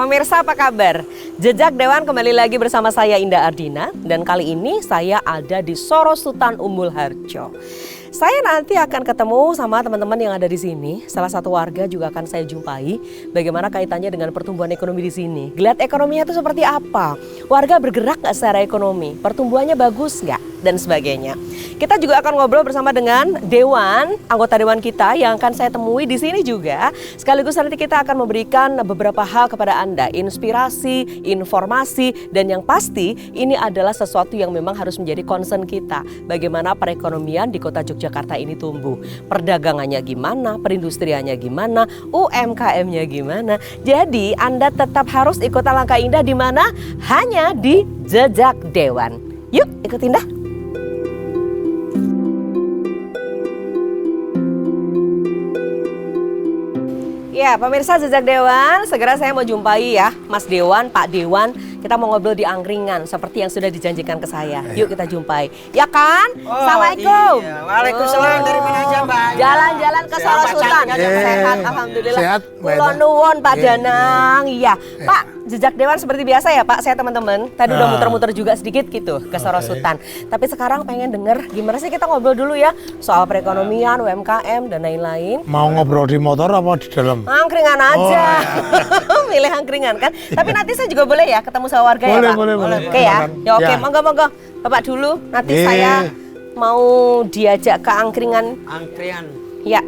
pemirsa apa kabar? Jejak Dewan kembali lagi bersama saya Indah Ardina dan kali ini saya ada di Sorosutan Umbul Harjo. Saya nanti akan ketemu sama teman-teman yang ada di sini. Salah satu warga juga akan saya jumpai. Bagaimana kaitannya dengan pertumbuhan ekonomi di sini? Geliat ekonominya itu seperti apa? Warga bergerak nggak secara ekonomi? Pertumbuhannya bagus nggak? Dan sebagainya. Kita juga akan ngobrol bersama dengan Dewan, anggota Dewan kita yang akan saya temui di sini juga. Sekaligus nanti kita akan memberikan beberapa hal kepada Anda, inspirasi, informasi, dan yang pasti ini adalah sesuatu yang memang harus menjadi concern kita. Bagaimana perekonomian di kota Yogyakarta ini tumbuh. Perdagangannya gimana, perindustriannya gimana, UMKM-nya gimana. Jadi Anda tetap harus ikut Alangkah Indah di mana? Hanya di Jejak Dewan. Yuk ikut Indah. Ya, pemirsa Jejak Dewan, segera saya mau jumpai ya Mas Dewan, Pak Dewan. Kita mau ngobrol di angkringan seperti yang sudah dijanjikan ke saya. Yuk kita jumpai. Ya kan? Assalamualaikum. Iya. Waalaikumsalam. Dari mana aja, Mbak? Jalan-jalan ke Sorosutan. Sehat, alhamdulillah. Sehat, Pulau Nuwun, Pak Danang. Iya. Pak, Jejak Dewan seperti biasa ya Pak, saya teman-teman. Tadi udah muter-muter juga sedikit gitu ke Sorosutan. Tapi sekarang pengen denger gimana sih kita ngobrol dulu ya soal perekonomian, UMKM dan lain-lain. Mau ngobrol di motor apa di dalam? Angkringan aja. Milih angkringan kan. Tapi nanti saya juga boleh ya ketemu sama warga ya Pak? Boleh. Oke ya? Ya oke, Ya. monggo. Bapak dulu, nanti saya mau diajak ke angkringan. Angkringan. Ya.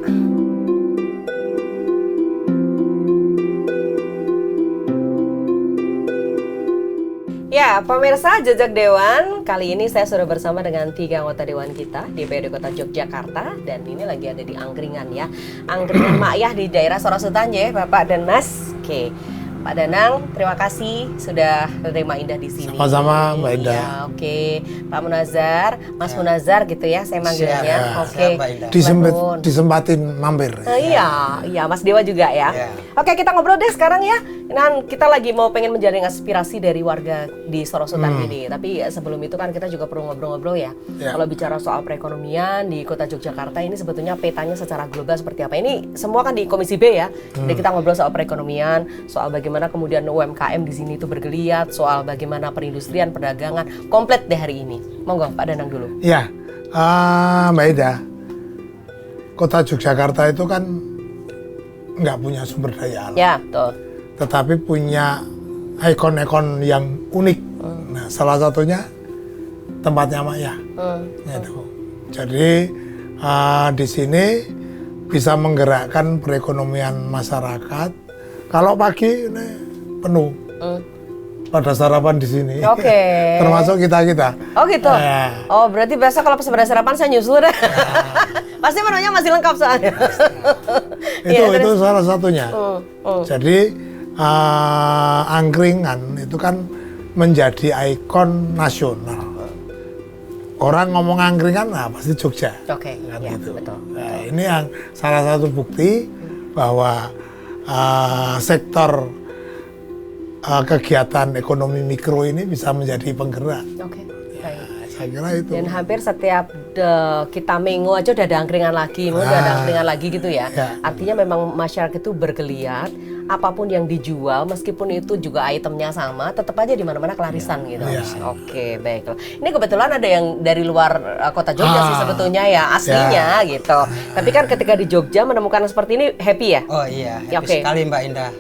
Ya, pemirsa Jejak Dewan, kali ini saya sudah bersama dengan 3 anggota Dewan kita di DPRD Kota Yogyakarta dan ini lagi ada di angkringan ya. Angkringan Makyah di daerah Sorosutan ya, Bapak dan Mas. Oke. Pak Danang, terima kasih sudah menerima Indah di sini. Sama-sama, Mbak Indah. Ya, oke. Pak Munazar, Mas Munazar gitu ya, saya manggilnya. Oke. Disempatin mampir. Iya, Mas Dewa juga ya. Ya. Oke, kita ngobrol deh sekarang ya. Nah, kita lagi mau pengen menjaring aspirasi dari warga di Sorosutan ini. Tapi sebelum itu kan kita juga perlu ngobrol-ngobrol ya. Ya. Kalau bicara soal perekonomian di Kota Yogyakarta ini sebetulnya petanya secara global seperti apa? Ini semua kan di Komisi B ya. Jadi kita ngobrol soal perekonomian, soal bagaimana kemudian UMKM di sini itu bergeliat, soal bagaimana perindustrian, perdagangan, komplit deh hari ini. Monggo Pak Danang dulu. Ya, Mbak Ida, Kota Yogyakarta itu kan nggak punya sumber daya alam. Ya, betul. Tetapi punya ikon-ikon yang unik. Nah, salah satunya tempatnya Makyah. Gitu. Jadi di sini bisa menggerakkan perekonomian masyarakat. Kalau pagi ini penuh pada sarapan di sini. Oke. Termasuk kita. Oh gitu. Ya. Oh berarti besok kalau pas pada sarapan saya nyusul deh. Pasti menunya masih lengkap soalnya. Itu salah satunya. Jadi angkringan itu kan menjadi ikon nasional. Orang ngomong angkringan, nah pasti Jogja. Oke, Kan ya, gitu. betul. Nah, ini yang salah satu bukti bahwa sektor kegiatan ekonomi mikro ini bisa menjadi penggerak. Oke. Baik. Saya kira itu. Dan hampir setiap kita minggu aja udah ada angkringan lagi, udah ada angkringan lagi gitu ya. Artinya memang masyarakat itu bergeliat, apapun yang dijual, meskipun itu juga itemnya sama, tetap aja di mana-mana kelarisan gitu. Oke, baiklah. Ini kebetulan ada yang dari luar kota Jogja sih sebetulnya ya, aslinya gitu. Tapi kan ketika di Jogja menemukan seperti ini happy ya? Oh iya, Ya, happy oke. sekali Mbak Indah.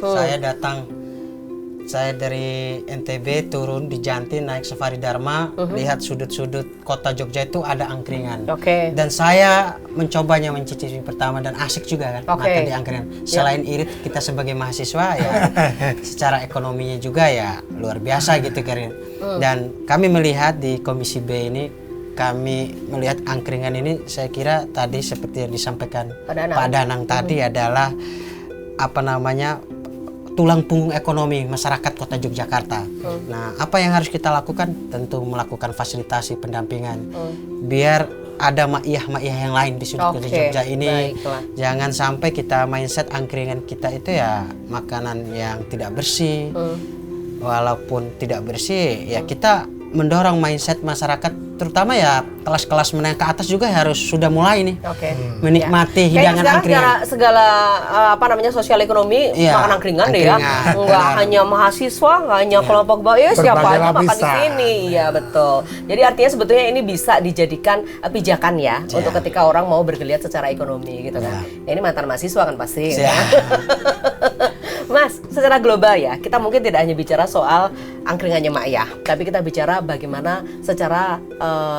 Saya dari NTB turun di Janti naik Safari Dharma, lihat sudut-sudut kota Jogja itu ada angkringan. Oke. Dan saya mencobanya mencicipi pertama dan asik juga kan makan di angkringan. Selain irit kita sebagai mahasiswa ya secara ekonominya juga ya luar biasa gitu Karin. Dan kami melihat di Komisi B ini kami melihat angkringan ini saya kira tadi seperti yang disampaikan Pak Danang tadi adalah apa namanya tulang punggung ekonomi masyarakat Kota Yogyakarta. Nah, apa yang harus kita lakukan? Tentu melakukan fasilitasi pendampingan. Biar ada makyah-makyah yang lain di sudut Kota Jogja ini. Baiklah. Jangan sampai kita mindset angkringan kita itu ya makanan yang tidak bersih. Walaupun tidak bersih, ya kita mendorong mindset masyarakat, terutama ya kelas-kelas menengah ke atas juga harus sudah mulai nih Oke. menikmati Kayaknya hidangan sekarang angkringan. segala apa namanya sosial ekonomi Iya, makan angkringan deh ya. angkringan, Enggak benar. hanya mahasiswa, enggak hanya kelompok bawah, ya siapa Berbagai aja makan di lapisan. sini. Iya betul. Jadi artinya sebetulnya ini bisa dijadikan pijakan ya untuk ketika orang mau bergeliat secara ekonomi gitu kan. Ya, ini mantan mahasiswa kan pasti. Iya. Mas, secara global ya, kita mungkin tidak hanya bicara soal angkringannya Mak Yah, tapi kita bicara bagaimana secara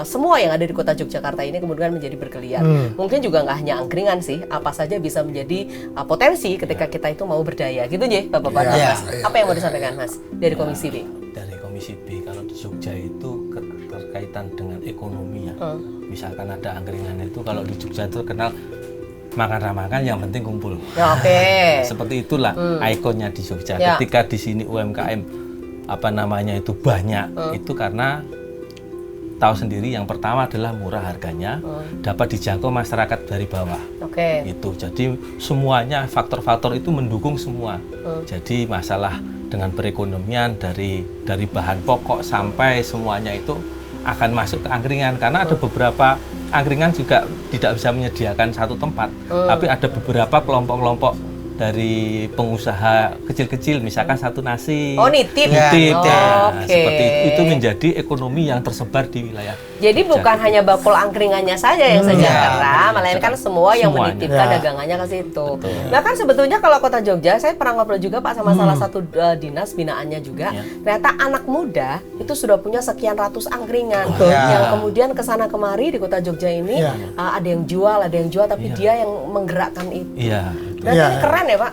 semua yang ada di kota Yogyakarta ini kemudian menjadi bergeliat. Mungkin juga nggak hanya angkringan sih, apa saja bisa menjadi potensi ketika kita itu mau berdaya. Gitu ya, Bapak-Bapak. Iya. Apa yang mau disampaikan Mas dari Komisi B? Dari Komisi B, kalau di Jogja itu terkaitan dengan ekonomi ya. Misalkan ada angkringan itu, kalau di Jogja itu terkenal makan ramakan yang penting kumpul. Ya, oke. Seperti itulah ikonnya di Jogja. Ya. Ketika di sini UMKM apa namanya itu banyak, itu karena tahu sendiri yang pertama adalah murah harganya, dapat dijangkau masyarakat dari bawah. Oke. Itu jadi semuanya faktor-faktor itu mendukung semua. Jadi masalah dengan perekonomian dari bahan pokok sampai semuanya itu akan masuk ke angkringan, karena ada beberapa angkringan juga tidak bisa menyediakan satu tempat, tapi ada beberapa kelompok-kelompok dari pengusaha kecil-kecil, misalkan satu nasi, Oh, nitip. nitip, Oh, ya, oke. seperti itu menjadi ekonomi yang tersebar di wilayah. Jadi bukan hanya bakul angkringannya saja yang sejahtera, melainkan semua yang Semuanya. menitipkan Ya. dagangannya ke situ. Nah kan sebetulnya kalau kota Jogja, saya pernah ngobrol juga Pak sama salah satu dinas binaannya juga. Ternyata anak muda itu sudah punya sekian ratus angkringan yang kemudian kesana kemari di kota Jogja ini Ya. ada yang jual, tapi dia yang menggerakkan itu. Iya. Berarti Ya. ini keren ya Pak?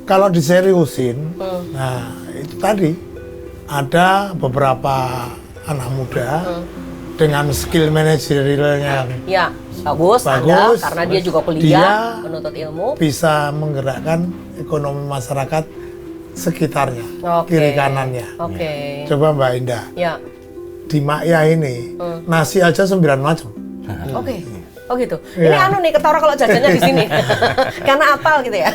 Kalau diseriusin, nah itu tadi ada beberapa anak muda dengan skill manajerialnya Ya bagus, Anda karena dia juga kuliah, dia menuntut ilmu. bisa menggerakkan ekonomi masyarakat sekitarnya, Oke. kiri kanannya. Oke. Coba Mbak Indah, Ya. di Mak Yah ini nasi aja 9 macam. Oke. Oh gitu. Ini Iya. anu nih ketara kalau jajannya di sini. Karena apal gitu ya.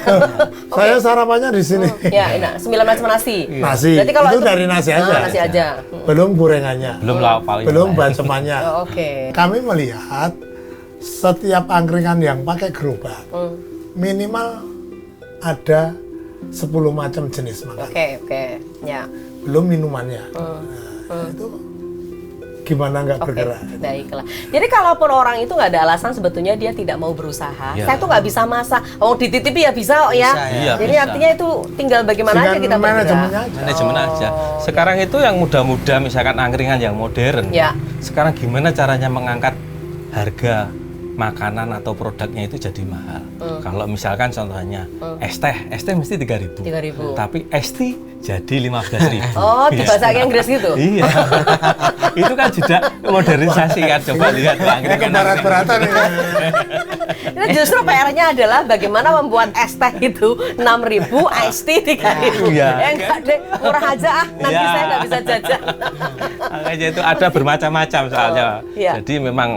Saya sarapannya di sini. Ya, enak. 9 macam nasi. Nasi. Berarti kalau itu dari nasi aja. Nasi aja. Belum gorengannya. Belum lapal. Belum bancemannya. Oh, oke. Kami melihat setiap angkringan yang pakai gerobak minimal ada 10 macam jenis makanan. Oke. Ya. Belum minumannya. Nah, itu gimana nggak Oke, bergerak? baiklah. Jadi kalaupun orang itu nggak ada alasan sebetulnya dia tidak mau berusaha. Ya. Saya tuh nggak bisa masak. Oh dititipi ya bisa ya. Bisa, ya. Jadi Bisa. artinya itu tinggal bagaimana aja Dengan kita manajemennya bergerak. aja. Manajemen aja. Sekarang itu yang muda-muda, misalkan angkringan yang modern. Ya. Sekarang gimana caranya mengangkat harga makanan atau produknya itu jadi mahal. Kalau misalkan contohnya es teh mesti 3.000. 3.000. Tapi es tea jadi 15.000. Oh, di bahasa Inggris gitu. Iya. Itu kan juga modernisasi kan. Coba lihat angkringan. Berat-beratan ini. Itu justru PR-nya adalah bagaimana membuat es teh itu 6.000, ice tea 3.000. Iya. Ya enggak deh, murah aja nanti Iya. saya nggak bisa jajan. Makanya itu ada bermacam-macam soalnya. iya. Jadi memang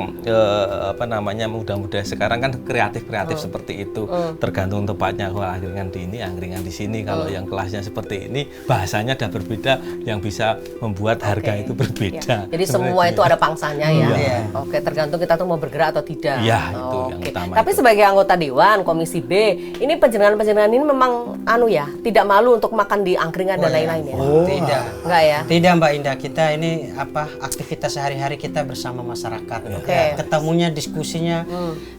apa namanya muda-muda sekarang kan kreatif seperti itu. Tergantung tempatnya. Wah, angkringan di ini, angkringan di sini. Kalau yang kelasnya seperti ini, bahasanya ada berbeda yang bisa membuat harga Oke. itu berbeda. Iya. Jadi semua itu ada pangsanya ya. Iya. Oke, tergantung kita tuh mau bergerak atau tidak. Iya, itu yang Oke. utama Tapi itu. sebagai anggota dewan Komisi B, ini penjenengan-penjenengan ini memang anu ya, tidak malu untuk makan di angkringan dan lain-lain ya. Tidak. Enggak ya? Tidak Mbak Indah, kita ini aktivitas sehari-hari kita bersama masyarakat. Oke. Ya, ketemunya, diskusinya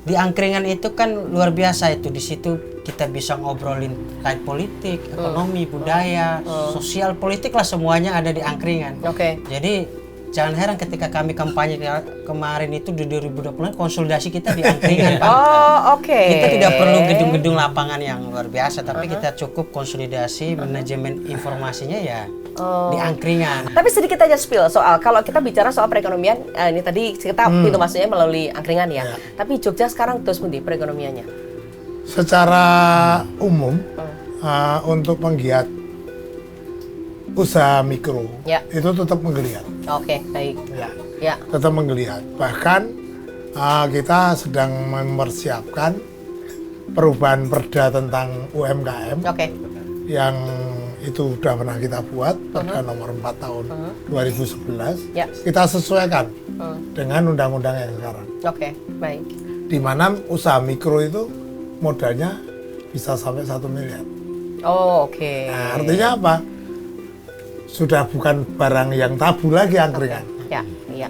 di angkringan itu kan luar biasa itu. Di situ kita bisa ngobrolin terkait politik, ekonomi, budaya, sosial, politik lah, semuanya ada di angkringan. Oke. Jadi jangan heran ketika kami kampanye kemarin itu di 2020 konsolidasi kita di angkringan Pak. Oh, oke. Kita tidak perlu gedung-gedung lapangan yang luar biasa, tapi kita cukup konsolidasi manajemen informasinya ya di angkringan. Tapi sedikit aja spill soal kalau kita bicara soal perekonomian, ini tadi kita pintu masuknya melalui angkringan ya. Tapi Jogja sekarang terus pundi perekonomiannya? Secara umum untuk penggiat usaha mikro Ya. itu tetap menggeliat, Oke, baik. ya, Ya. tetap menggeliat. Bahkan kita sedang mempersiapkan perubahan perda tentang UMKM Oke. yang itu udah pernah kita buat Perda nomor 4 tahun 2011. Ya. Kita sesuaikan dengan undang-undang yang sekarang. Oke, baik. Di mana usaha mikro itu modalnya bisa sampai 1 miliar. Oh, oke. Nah, artinya apa? Sudah bukan barang yang tabu lagi angkringan. Ya, iya.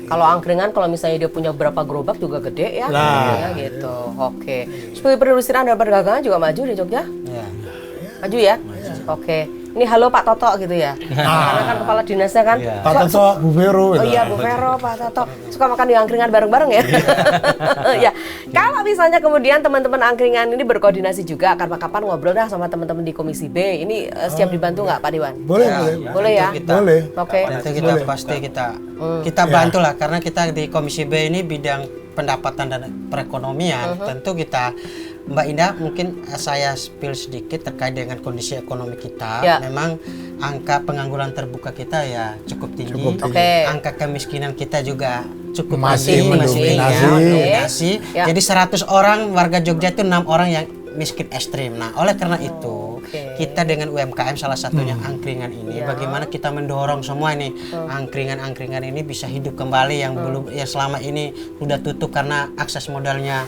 Kalau angkringan, kalau misalnya dia punya berapa gerobak juga gede ya, Nah, ya gitu. Oke. Sebagai perindustrian dan perdagangan juga maju di Jogja? Ya. Maju ya? Oke. Ini halo Pak Toto gitu ya? Karena kan kepala dinasnya kan. Iya. Pak Toto, Bu Vero. Oh iya, Bu Vero, Pak Toto. Suka makan di angkringan bareng-bareng ya? Ya. Kalau misalnya kemudian teman-teman angkringan ini berkoordinasi juga, kapan-kapan ngobrol dah sama teman-teman di Komisi B. Ini siap dibantu nggak Pak Dewan? Boleh, Ya, boleh. Boleh ya? Kita, Boleh. Oke. Nanti kita Boleh. pasti kita bantu lah, karena kita di Komisi B ini bidang pendapatan dan perekonomian. Tentu kita, Mbak Indah, mungkin saya spill sedikit terkait dengan kondisi ekonomi kita. Ya. Memang angka pengangguran terbuka kita ya cukup tinggi. Cukup tinggi. Oke. Angka kemiskinan kita juga cukup Masih tinggi, mendominasi. mendominasi. Ya. Jadi 100 orang warga Jogja itu 6 orang yang miskin ekstrim. Nah, oleh karena itu oke. kita dengan UMKM salah satunya angkringan ini, Ya. bagaimana kita mendorong semua ini angkringan-angkringan ini bisa hidup kembali yang belum, ya selama ini udah tutup karena akses modalnya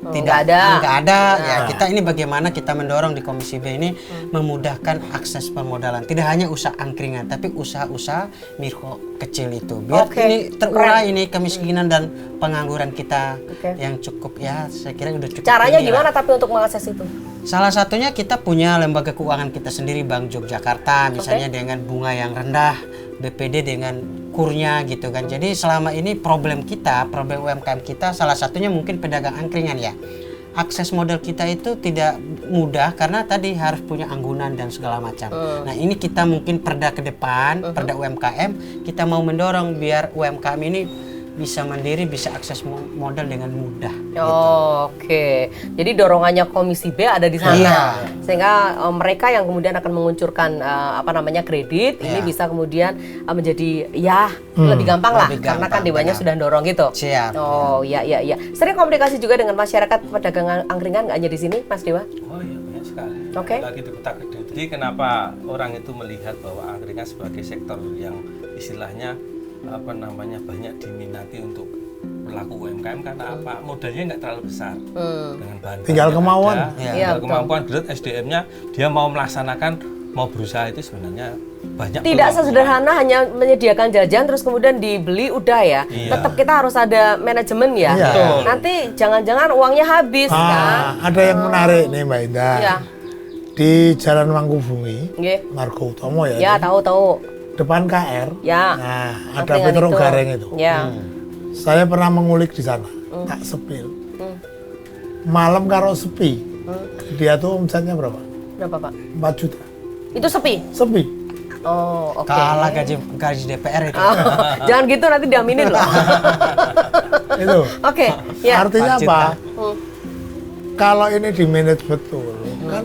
nggak ada. nggak ada. Ya, kita ini bagaimana kita mendorong di Komisi B ini memudahkan akses permodalan, tidak hanya usaha angkringan tapi usaha-usaha mikro kecil itu, biar Oke, ini terurai ini kemiskinan dan pengangguran kita Oke. yang cukup, ya saya kira udah cukup Caranya tinggi gimana lah. tapi untuk mengakses itu? Salah satunya kita punya lembaga keuangan kita sendiri, Bank Yogyakarta, misalnya dengan bunga yang rendah, BPD dengan kurnya gitu kan. Jadi selama ini problem UMKM kita salah satunya mungkin pedagang angkringan ya. Akses modal kita itu tidak mudah karena tadi harus punya anggunan dan segala macam. Nah, ini kita mungkin perda ke depan, perda UMKM, kita mau mendorong biar UMKM ini bisa mandiri, bisa akses modal dengan mudah. Oke, jadi dorongannya Komisi B ada di sana, Iya. sehingga mereka yang kemudian akan menguncurkan kredit ini Iya. bisa kemudian menjadi ya lebih gampang lah, Lebih karena kan gampang, Dewanya benar. sudah dorong gitu. Siap. Oh iya. Sering komunikasi juga dengan masyarakat pedagang angkringan nggak hanya di sini, Mas Dewa? Oh iya, banyak sekali. Oke. Lagi di Kota Gede. Jadi kenapa orang itu melihat bahwa angkringan sebagai sektor yang istilahnya banyak diminati untuk pelaku UMKM karena apa? Modalnya nggak terlalu besar dengan bahan Tinggal yang kemauan. ada, Iya, tinggal betul. kemampuan, growth SDM-nya dia mau melaksanakan, mau berusaha itu sebenarnya banyak. Tidak peluang. sesederhana hanya menyediakan jajan terus kemudian dibeli udah ya. Iya. Tetap kita harus ada manajemen ya. Iya. Betul. Nanti jangan-jangan uangnya habis kan. Ada yang menarik nih Mbak Indah. Iya. Di Jalan Mangkubumi, Nggih. Margo Utomo ya. Ya, itu. tahu. Depan KR. Ya. Nah, ada Angkringan Petro itu. Gareng itu. Ya. Saya pernah mengulik di sana, tak sepil. Malam karo sepi. Dia tuh omsetnya berapa? Berapa, Pak? 4 juta. Itu sepi. Sepi. Oh, oke. Kalah gaji DPR itu. Oh, jangan gitu nanti diaminin loh. Itu. Oke, ya. Artinya 4 apa? juta. Kalau ini di manage betul, kan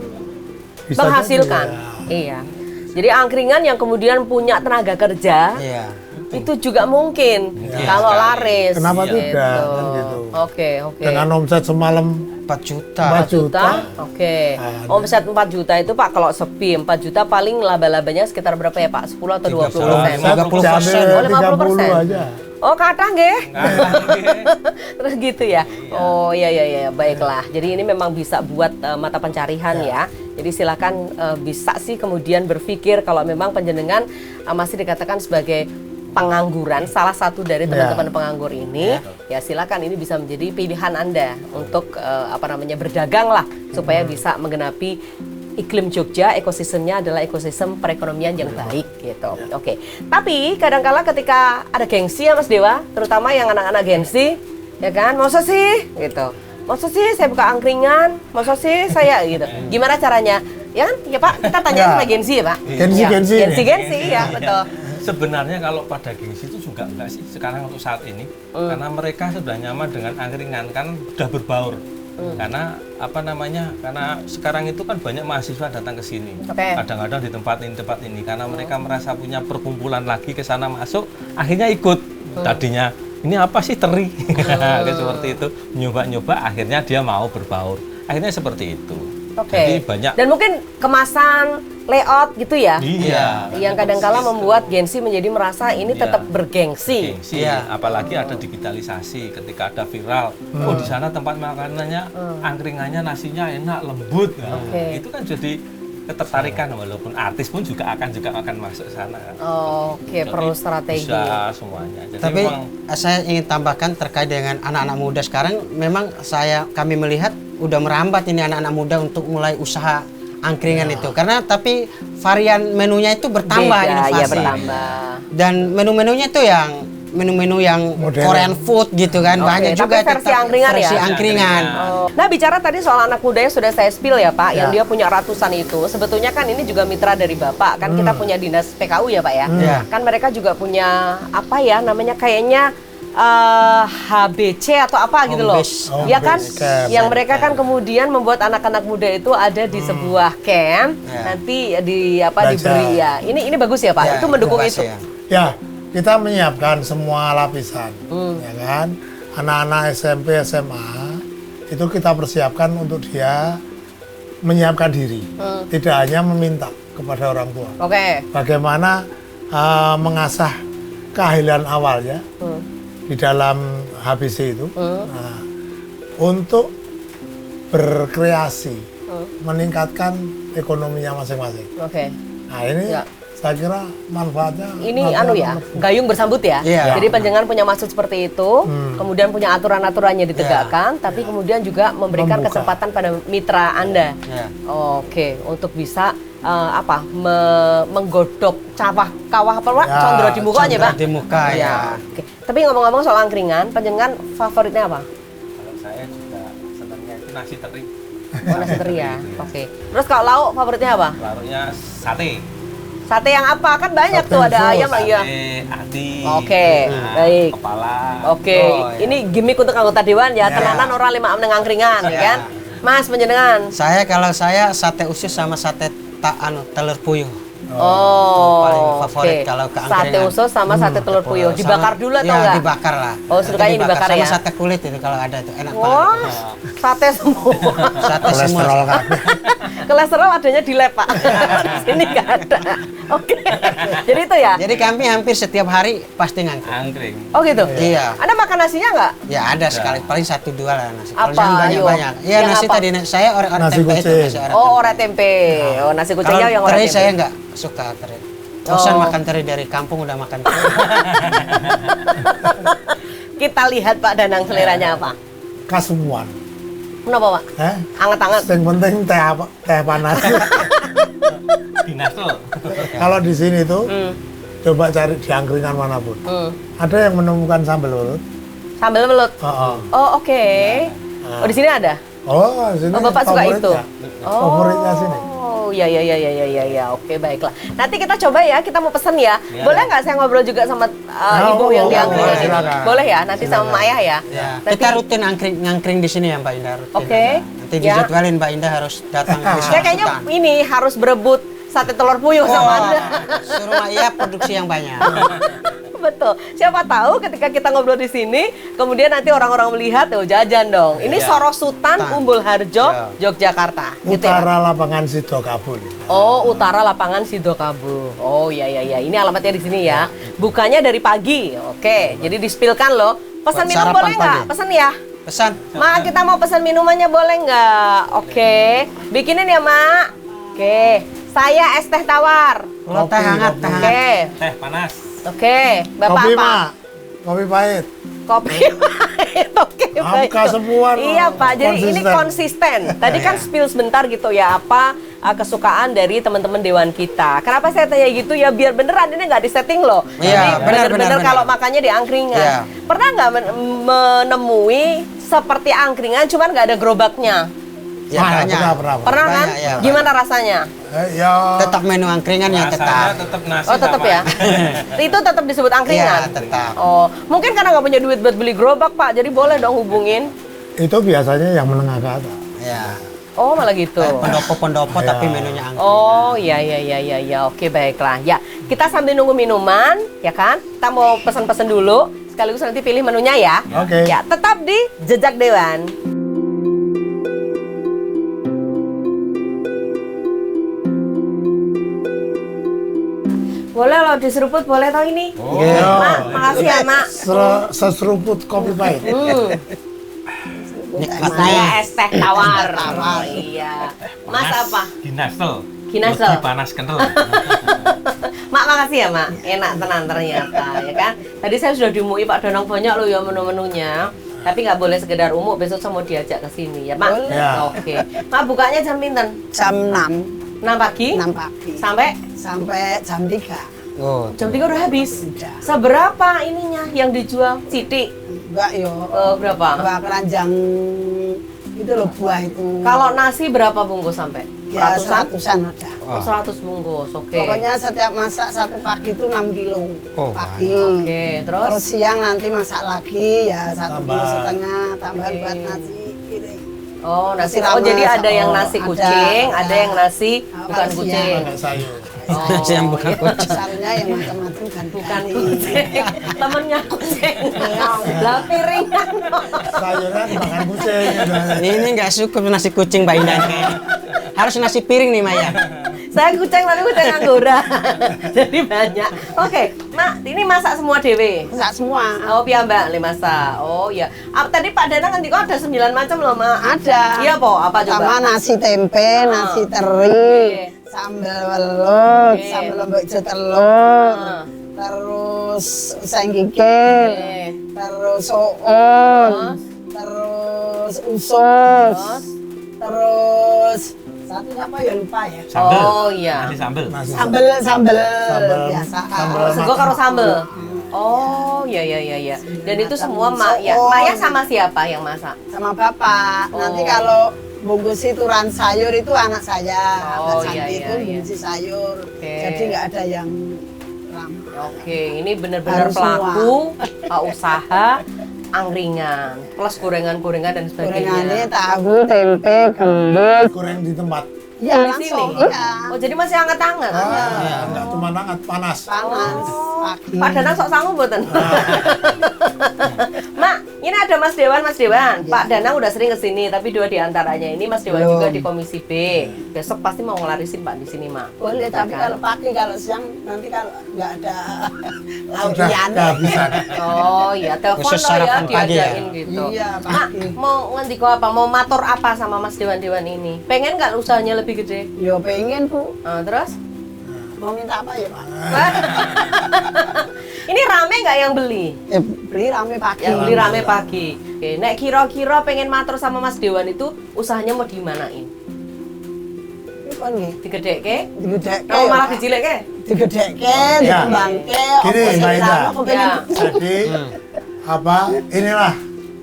bisa Menghasilkan. jadi, ya. Iya. Jadi angkringan yang kemudian punya tenaga kerja Iya. itu juga mungkin kalau laris. Kenapa gitu. tidak? Kan gitu. Oke. Dengan omset semalam 4 juta. 4 juta. Oke. Ada. Omset 4 juta itu Pak kalau sepi 4 juta paling laba-labanya sekitar berapa ya Pak? 10 atau 20%? 30%. Oh, 30 50%. aja. Oh, kata nggih. Nggak, Terus gitu ya. Oh, iya, baiklah. Jadi ini memang bisa buat mata pencarian ya. Jadi silakan bisa sih kemudian berpikir kalau memang panjenengan masih dikatakan sebagai pengangguran, salah satu dari teman-teman penganggur ini, ya silakan ini bisa menjadi pilihan Anda untuk berdagang lah supaya bisa menggenapi iklim Jogja, ekosistemnya adalah ekosistem perekonomian yang baik gitu. Oke. Tapi kadangkala ketika ada gengsi ya Mas Dewa, terutama yang anak-anak gengsi, ya kan, masa sih gitu. Masa sih saya buka angkringan, masa sih saya gitu. Gimana caranya? Ya kan? Ya Pak, kita tanya sama gengsi ya Pak. Gengsi. Gengsi ya, betul. Sebenarnya kalau pada gengsi itu juga enggak sih sekarang untuk saat ini, karena mereka sudah nyaman dengan angkringan kan sudah berbaur. Karena karena sekarang itu kan banyak mahasiswa datang ke sini. Oke. Kadang-kadang di tempat ini karena mereka merasa punya perkumpulan lagi ke sana masuk, akhirnya ikut. Tadinya ini apa sih teri? Seperti itu, nyoba-nyoba akhirnya dia mau berbaur. Akhirnya seperti itu. Oke. Jadi banyak. Dan mungkin kemasan, layout gitu ya. Iya. Yang kadang-kala membuat Gen Z menjadi merasa ini Iya. tetap bergengsi. Gengsi. Apalagi ada digitalisasi. Ketika ada viral, oh di sana tempat makanannya, angkringannya nasinya enak, lembut. Nah, Oke. itu kan jadi ketertarikan, walaupun artis pun juga akan masuk ke sana. Oke, perlu strategi. Bisa semuanya. Jadi Tapi memang saya ingin tambahkan terkait dengan anak-anak muda sekarang, memang kami melihat udah merambat ini anak-anak muda untuk mulai usaha angkringan itu. Karena tapi varian menunya itu bertambah, Beda, inovasi. ya bertambah. Dan menu-menunya itu yang menu-menu yang Modern. Korean food gitu kan. Oke, Banyak tapi juga versi tetap angkringan ya? versi angkringan. Oh. Nah, bicara tadi soal anak muda yang sudah saya spill ya Pak, yang Ya. dia punya ratusan itu, sebetulnya kan ini juga mitra dari Bapak, kan kita punya dinas PKU ya Pak ya? Ya. Kan mereka juga punya apa ya namanya kayaknya HBC atau apa gitu loh. Home Ya kan? base camp. Yang mereka kan kemudian membuat anak-anak muda itu ada di sebuah camp, Ya. nanti di apa Belajar. diberi ya. Ini bagus ya Pak, Ya, itu mendukung inovasi itu. ya. Ya, kita menyiapkan semua lapisan, ya kan. Anak-anak SMP, SMA itu kita persiapkan untuk dia menyiapkan diri, tidak hanya meminta kepada orang tua. Oke. Bagaimana mengasah keahlian awalnya di dalam HBC itu, nah, untuk berkreasi, meningkatkan ekonominya masing-masing. Oke. Nah ini Ya. saya kira manfaatnya. Ini manfaatnya anu ya, gayung bersambut ya. Iya. Jadi panjenengan punya maksud seperti itu, kemudian punya aturan-aturannya ditegakkan, tapi kemudian juga memberikan Membuka. kesempatan pada mitra Anda. Ya. Oke, untuk bisa menggodok kawah apa Pak? Ya, Condro di mukanya condro Pak. di muka, ya. Oke. Tapi ngomong-ngomong soal angkringan, panjenengan favoritnya apa? kalau saya juga senangnya itu nasi teri. Oh, nasi teri ya. Oke. Terus kalau lauk favoritnya apa? Lauknya sate. Sate yang apa? Kan banyak Sate tuh ada full. ayam iya. Sate, ati. Oke, baik. Kepala. Oke, Oh, ya. ini gimmick untuk anggota dewan ya, Ya. tenanan orang 5 am neng angkringan, ya kan? Mas panjenengan. Kalau saya sate usus sama sate telur puyuh. Oh, paling favorit oke. kalau ke Sate angkringan. usus sama sate telur puyuh. Dibakar dulu atau enggak? Ya, dibakar lah. Oh, sukanya dibakar sama ya? sate kulit itu kalau ada itu enak Wah, banget. sate semua. Sate semua. Kolesterol kan. Kolesterol adanya di lab, Pak. Di sini nggak ada. Oke. Jadi itu ya? Jadi kami hampir setiap hari pasti ngangkring. Angkring. Oh gitu? Iya. Anda makan nasinya nggak? Ya ada sekali, paling 1-2 lah nasi. Kalau Apa? jangan Ayo. banyak-banyak. Iya Yang nasi apa? tadi saya orang Nasi tempe itu kucing. nasi orang Oh, tempe. ore tempe. Oh, nasi kucingnya yang Kalau ore teri tempe. saya nggak suka teri. Bosan Oh. makan teri dari kampung udah makan teri. Kita lihat Pak Danang seleranya apa? Kasumuan. Kenapa Pak? Anget-anget. Yang penting teh panas. Dinas tuh. Kalau di sini tuh coba cari di angkringan manapun. Ada yang menemukan sambal urut. Sambal belut. Oh, Oh, oke. Oh, di sini ada? oh sini Oh, Bapak suka itu? favoritnya. Favoritnya sini. Oh, ya. Oke, baiklah. Nanti kita coba ya, kita mau pesen ya. Boleh nggak saya ngobrol juga sama ibu yang di boleh, angkringan ini? silakan. Boleh ya, nanti sama Maya ya. Ya. Nanti- Kita rutin ngangkring di sini ya Mbak Indah. Rutin Oke. ada. Nanti Ya. dijadwalin Mbak Indah harus datang di Saya kayaknya Sultan. ini harus berebut sate telur puyuh sama Anda. Suruh Mbak Iya produksi yang banyak. Betul. Siapa tahu ketika kita ngobrol di sini, kemudian nanti orang-orang melihat, oh jajan dong. Ini Sorosutan Umbul Harjo, Yogyakarta. Gitu ya, Pak? Utara lapangan Sidokabul. Oh, utara lapangan Sidokabu. Oh, ya. Ini alamatnya di sini ya. Bukanya dari pagi. Oke, jadi dispilkan loh. Pesan Buat minum sarapan boleh nggak? pagi. Pesan ya. Pesan. Mak, kita mau pesan minumannya boleh nggak? Oke. Bikinin ya, Mak. Oke. Saya es teh tawar. Kalau teh hangat, teh hangat. Oke. Teh panas. Oke. Bapak Kopi apa? Mak, kopi pahit. Kopi pahit. Oke, baik. Angka semua, Iya, Pak. Jadi ini konsisten. Tadi kan spill sebentar gitu ya, apa kesukaan dari teman-teman dewan kita. Kenapa saya tanya gitu ya? Biar beneran ini nggak disetting loh. Iya, Jadi benar, bener-bener benar. kalau makannya di angkringan. Iya. Pernah nggak menemui seperti angkringan, cuman nggak ada gerobaknya? Ya, banyak. pernah. Pernah kan? Banyak, ya, Gimana rasanya? Ya, Tetap menu angkringan ya Rasanya tetap. tetap nasi Oh, tetap sama- ya? Itu tetap disebut angkringan? Iya, tetap. Oh, mungkin karena nggak punya duit buat beli gerobak, Pak. Jadi boleh dong hubungin. itu biasanya yang menengah ke atas. Ya. Oh, malah gitu. Pendopo-pendopo tapi menunya angkringan. Oh, ya. Oke, baiklah. Ya, kita sambil nunggu minuman, ya kan? Kita mau pesan-pesan dulu, sekaligus nanti pilih menunya ya. Oke. Ya, tetap di Jejak Dewan. kalau diseruput boleh tau ini. Iya. Mak, makasih ya Mak. Seseruput kopi pahit. Saya es teh tawar. Oh, iya. Mas apa? Ginasel. Ginasel. Lebih panas kental. Mak makasih ya Mak, enak tenan ternyata ya kan. Tadi saya sudah diumui Pak Danang banyak loh ya menu-menunya. Tapi nggak boleh sekedar umum, besok saya mau diajak ke sini ya Mak. Ya. Oke. Mak bukanya jam pinten? Jam 6 pagi? 6 pagi. Sampai Jam 3. Oh, jam 3 udah habis. Udah. Seberapa ininya yang dijual? Sitik. Enggak yo. Berapa? Buah keranjang itu loh buah itu. Kalau nasi berapa bungkus sampai? ya Ratusan? 100-an ada. Oh, 100 bungkus. Oke. Pokoknya setiap masak satu pagi itu 6 kilo. Oh, pagi. Oke, terus? Terus siang nanti masak lagi ya 1,5 Tambah. kilo tambahan Oke. buat nasi. Gitu. Oh, nasi. Nasi Oh, jadi rames. ada yang Oh, nasi ada, kucing, ada ada. yang nasi Oh, bukan kalau kucing. siang. Pakai sayur. Oh, nasi yang bukan iya. kucing. Misalnya yang macam-macam kan Bukan kucing, temennya kucing. Lah piringan. Sayur kan makan kucing. Gitu. Ini nggak cukup nasi kucing Mbak Indah. Harus nasi piring nih Maya. Saya kucing tapi kucing anggora. Jadi banyak. Oke, Mak, ini masak semua dewe. Enggak semua. Oh, piyambak le masak. Oh iya. Tadi Pak Danang nanti kok ada 9 macam loh, Mak. Ada. Iya, Po. Apa coba? Sama nasi tempe, nasi teri, sambal welut, Oke. sambal lombok hijau telur, Ah. terus usang kikil, Oke. terus soon, terus usus, terus satu apa ya lupa ya. Sambel. Oh, iya. Nasi sambel. Nasi Sambal Sambal. biasa. Sambal. Sego karo sambel. Oh, iya iya iya iya. Dan itu semua Mak ya. Maya sama siapa yang masak? Sama bapak. Nanti Oh. kalau bungkus ituran sayur itu anak saya. Oh, Mbak iya, Santi iya, itu iya. bungkus sayur. Oke. Jadi nggak ada yang ramah. Oke, ini benar-benar Harus pelaku usaha angkringan plus gorengan-gorengan dan Gorengannya sebagainya. tahu, tempe, gembus. goreng di tempat. Ya Di langsung. sini? Iya. Oh, jadi masih hangat-hangat. Ya, enggak cuma hangat, panas. Panas. Pagi. Pak Danang sok sanggup mboten? Mak, ini ada Mas Dewan, Mas Dewan. Pak Danang udah sering kesini, tapi 2 diantaranya ini Mas Dewan Belum. juga di Komisi B. Besok pasti mau ngelarisin Pak di sini, Mak. Boleh, tapi Kan? kalau pagi, kalau siang, nanti kalau nggak ada Sudah lauknya. kehabisan. Oh iya, telepon Khusus loh ya sarapan pagi ya? diadain gitu. Iya, Mak, pagi. mau ngendiko apa? Mau matur apa sama Mas Dewan-Dewan ini? Pengen nggak usahanya lebih gede? Yo pengen Bu. Terus? Mau minta apa ya Pak? Ini rame nggak yang beli? Beli rame pagi. Yang beli rame pagi. Oke, nek kira-kira pengen matur sama Mas Dewan itu usahanya mau dimanain? Ini kan nggih. Digedeke? Digedeke. Oh, ya, malah Pak. digileke? Digedeke, Ya. dikembangke. Gini, apa sih, Mbak Indah. sama kepengen Ya. Jadi apa? Inilah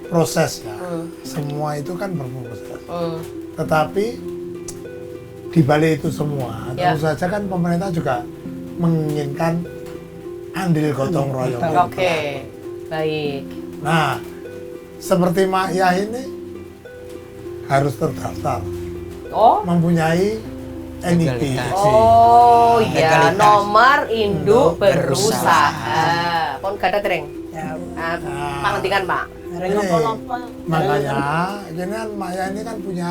proses ya. Semua itu kan berproses. Hmm. Tetapi di balik itu semua, Ya. tentu saja kan pemerintah juga menginginkan andil gotong royong. Oke, baik. Nah, seperti Mak Yah ini harus terdaftar, Oh, mempunyai NIB. Legalitas. oh ya, Legalitas. nomor induk Induk berusaha. Pon gada tereng. Ya, Pangandikan Pak. bareng Ini, apa-apa. makanya ini kan Mak Yah ini kan punya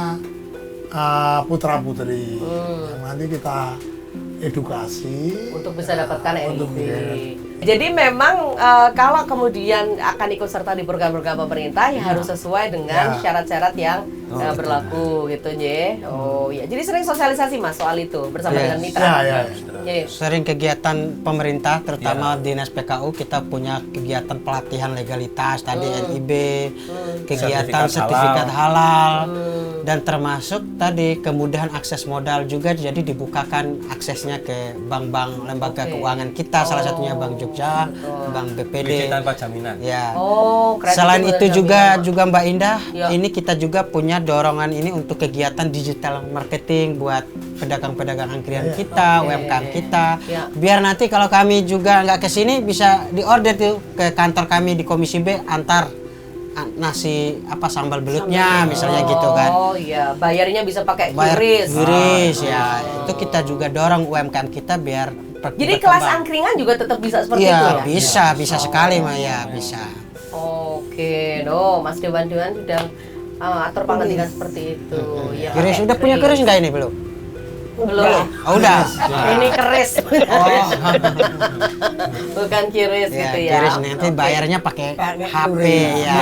putra putri yang nanti kita edukasi Untuk bisa dapatkan untuk NIB. bisa- Jadi memang kalau kemudian akan ikut serta di program-program pemerintah ya harus sesuai dengan Ya. syarat-syarat yang berlaku gitu ya. Oh ya, jadi sering sosialisasi Mas soal itu bersama Yes. dengan mitra. Ya, ya. Ya. Sering kegiatan pemerintah, terutama Dinas PKU, kita punya kegiatan pelatihan legalitas, tadi NIB, kegiatan Sertifikat sertifikat halal, dan termasuk tadi kemudahan akses modal juga, jadi dibukakan aksesnya ke bank-bank lembaga Oke. keuangan kita, salah satunya Bank Jogja, Bank BPD. Kredit tanpa jaminan. Ya. Oh, kredit Selain dan itu jaminan. juga Mbak Indah, Ya. ini kita juga punya dorongan ini untuk kegiatan digital marketing buat pedagang-pedagang angkringan kita, Oke. UMKM kita. Ya. Biar nanti kalau kami juga nggak ke sini bisa diorder tuh ke kantor kami di Komisi B, antar nasi apa sambal belutnya misalnya gitu kan. Oh iya, bayarnya bisa pakai Bayar QRIS. QRIS, ya. Itu kita juga dorong UMKM kita biar Jadi kelas angkringan juga tetap bisa seperti itu Iya, ya? bisa sekali Maya, bisa. Oke, no, Mas Dewan-Dewan sudah atur pangandikan seperti itu. Ya, Keris pakai udah punya keris nggak ini belum? Belum. Oh, udah. Ini keris. Oh. Bukan kiris Ya, gitu ya. kiris nanti bayarnya pakai Pakai HP kurir. ya.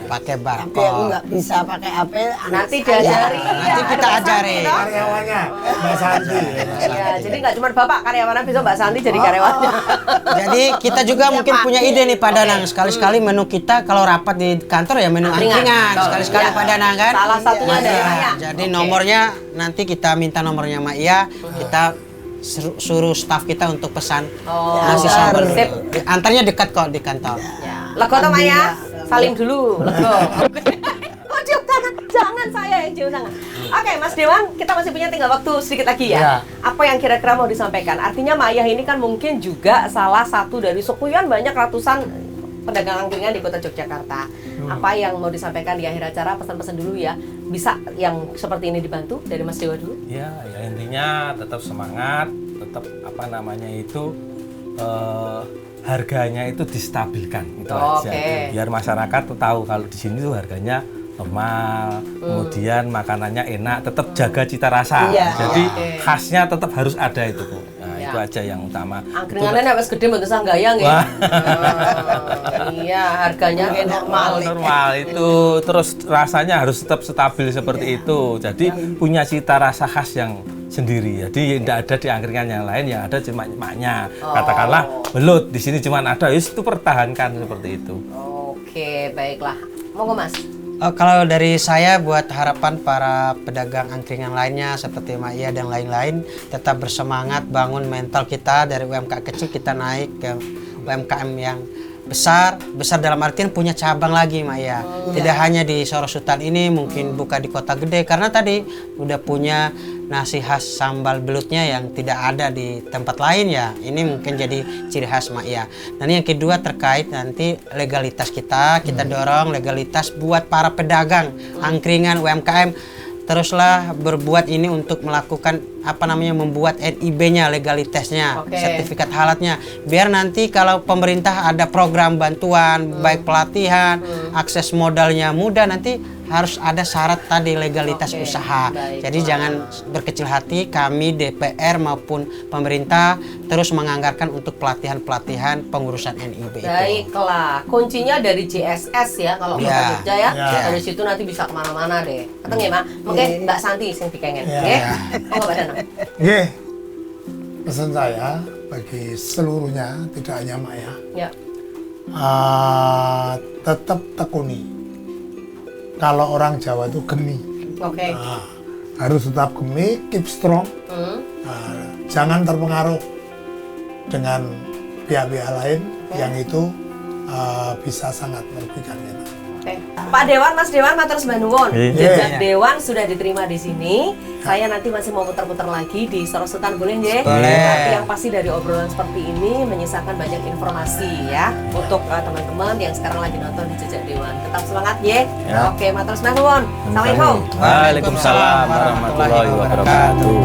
Pakai Tapi aku barcode. nggak bisa pakai HP. Nanti diajari. Nanti ya, kita ada Mbak ajari. Santi, toh? Karyawannya Mbak Santi. Ya, jadi nggak cuma Bapak karyawannya, bisa Mbak Santi jadi karyawannya. Jadi kita juga mungkin punya ide nih Pak Danang. Sekali-sekali menu kita kalau rapat di kantor ya menu angkringan. Betul. Sekali-sekali Iya. Pak Danang kan. Salah satunya Iya. daerahnya. Jadi Oke. nomornya nanti kita minta nomornya Mak Iya. Kita suruh staf kita untuk pesan Oh, nasi sambal. sip. Antarnya dekat kok di kantor. Ya. Lego toh Maya? Salim dulu, lego. Oh, cium tangan. Jangan saya yang cium tangan. Oke, Mas Dewan, kita masih punya tinggal waktu sedikit lagi ya. Ya. Apa yang kira-kira mau disampaikan? Artinya Maya ini kan mungkin juga salah satu dari sekian banyak ratusan pedagang angkringan di kota Yogyakarta. Apa yang mau disampaikan di akhir acara? Pesan-pesan dulu ya. Bisa yang seperti ini dibantu dari Mas Dewa dulu? Ya, intinya tetap semangat, tetap apa namanya itu harganya itu distabilkan itu aja. Oke. Biar masyarakat tuh tahu kalau di sini tuh harganya normal, kemudian makanannya enak, tetap jaga cita rasa. Iya. Jadi Oke. khasnya tetap harus ada itu, Bu. Nah, Ya. itu aja yang utama. Angkringannya wis gede mboten sanggayang ya. Wah. Iya, harganya kayak normal. Normal itu terus rasanya harus tetap stabil seperti itu. Jadi punya cita rasa khas yang sendiri. Jadi tidak ada di angkringan yang lain, yang ada cuma maknya. Katakanlah belut di sini cuma ada, itu pertahankan seperti itu. Oke, baiklah. Monggo Mas. Kalau dari saya buat harapan para pedagang angkringan lainnya seperti Mak Iya dan lain-lain tetap bersemangat, bangun mental kita dari UMKM kecil kita naik ke UMKM yang besar dalam artian punya cabang lagi Mak Iya. Tidak hanya di Sorosutan ini, mungkin buka di kota gede karena tadi udah punya nasi khas sambal belutnya yang tidak ada di tempat lain ya. Ini mungkin jadi ciri khas Mak Iya. Dan yang kedua terkait nanti legalitas kita dorong legalitas buat para pedagang angkringan UMKM. Teruslah berbuat ini untuk melakukan membuat NIB-nya, legalitasnya, Oke. sertifikat halalnya. Biar nanti kalau pemerintah ada program bantuan, baik pelatihan, akses modalnya mudah, nanti harus ada syarat tadi legalitas Oke, usaha. baiklah. Jadi jangan berkecil hati, kami DPR maupun pemerintah terus menganggarkan untuk pelatihan-pelatihan pengurusan NIB itu. Baiklah, kuncinya dari JSS ya kalau Ya. Kota Jogja ya. Ya. Dari situ nanti bisa kemana-mana deh. Keteng ya, Mak? Oke, Mbak Santi sing dikengen. Ya. Oke. Monggo Mbak Danang. Oke, pesan saya bagi seluruhnya, tidak hanya Maya, Ya. tetap tekuni. Kalau orang Jawa itu gemi. Oke. Harus tetap gemi, keep strong. Jangan terpengaruh dengan pihak-pihak lain yang itu bisa sangat merugikan kita. Oke. Pak Dewan, Mas Dewan, matur sembah nuwun. Iya. Jejak Iya. Dewan sudah diterima di sini. Saya nanti masih mau putar-putar lagi di Sorosutan, boleh nggih? Boleh. Tapi yang pasti dari obrolan seperti ini menyisakan banyak informasi ya untuk teman-teman yang sekarang lagi nonton di Jejak Dewan. Tetap semangat ya. Ya. Oke, matur sembah nuwun. Assalamualaikum. Waalaikumsalam warahmatullahi wabarakatuh.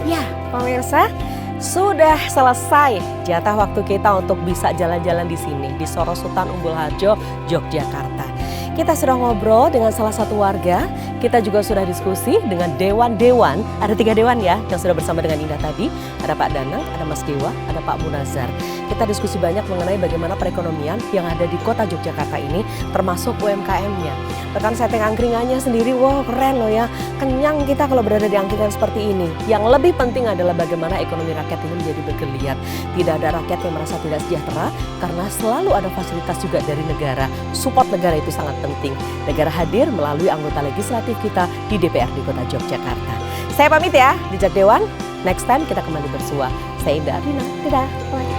Ya, pemirsa, sudah selesai jatah waktu kita untuk bisa jalan-jalan di sini di Sorosutan Umbul Harjo, Yogyakarta. Kita sudah ngobrol dengan salah satu warga, kita juga sudah diskusi dengan dewan-dewan, ada 3 dewan ya yang sudah bersama dengan Indah tadi, ada Pak Danang, ada Mas Dewa, ada Pak Munazar. Kita diskusi banyak mengenai bagaimana perekonomian yang ada di kota Yogyakarta ini, termasuk UMKM-nya. Bahkan setting angkringannya sendiri, wow keren loh ya, kenyang kita kalau berada di angkringan seperti ini. Yang lebih penting adalah bagaimana ekonomi rakyat ini menjadi bergeliat. Tidak ada rakyat yang merasa tidak sejahtera, karena selalu ada fasilitas juga dari negara. Support negara itu sangat penting. Negara hadir melalui anggota legislatif kita di DPR di kota Yogyakarta. Saya pamit ya, Jejak Dewan. Next time kita kembali bersua. Saya Indah Arina. Dadah. Bye.